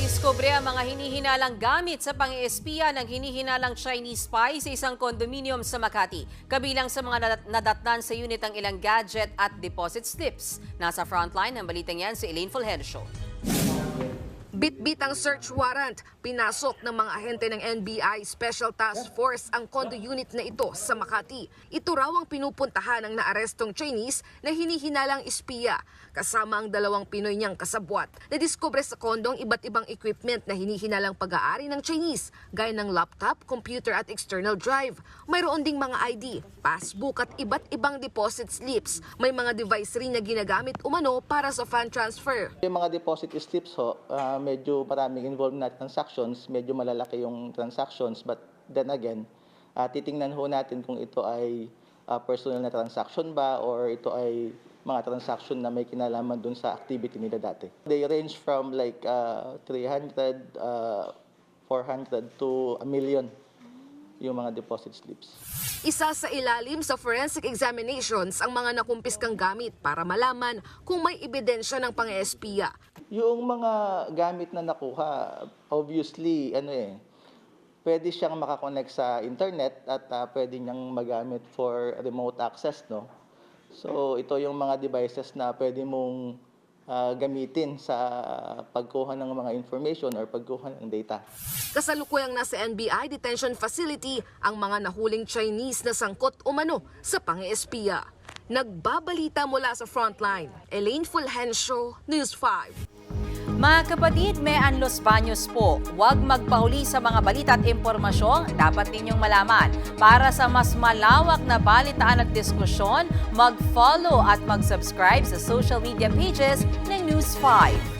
Nadiskubre ang mga hinihinalang gamit sa pang-espiya ng hinihinalang Chinese spy sa isang condominium sa Makati. Kabilang sa mga nadatnan sa unit ang ilang gadget at deposit slips. Nasa frontline ng balitang yan si Elaine Fulgencio. Bit-bit ang search warrant. Pinasok ng mga ahente ng NBI Special Task Force ang condo unit na ito sa Makati. Ito raw ang pinupuntahan ng naarestong Chinese na hinihinalang espiya. Kasama ang 2 Pinoy niyang kasabwat. Nadiskubre sa kondong iba't ibang equipment na hinihinalang pag-aari ng Chinese, gaya ng laptop, computer at external drive. Mayroon ding mga ID, passbook at iba't ibang deposit slips. May mga device rin na ginagamit umano para sa fund transfer. Yung mga deposit slips medyo maraming involved na transactions, medyo malalaki yung transactions, but then again, titingnan natin kung ito ay personal na transaction ba or ito ay mga transaction na may kinalaman dun sa activity nila dati. They range from like 300, 400 to 1 million yung mga deposit slips. Isa sa ilalim sa forensic examinations ang mga nakumpiskang gamit para malaman kung may ebidensya ng pang-espiya. Yung mga gamit na nakuha, obviously, pwede siyang makakonect sa internet at pwede niyang magamit for remote access, no? So, ito yung mga devices na pwede mong gamitin sa pagkuha ng mga information or pagkuha ng data. Kasalukuyang nasa NBI detention facility ang mga nahuling Chinese na sangkot umano sa pang-espiya. Nagbabalita mula sa frontline, Elaine Fulgencio, News 5. Mga kapatid, may Los Baños po. Huwag magpahuli sa mga balita at impormasyong dapat ninyong malaman. Para sa mas malawak na balitaan at diskusyon, mag-follow at mag-subscribe sa social media pages ng News 5.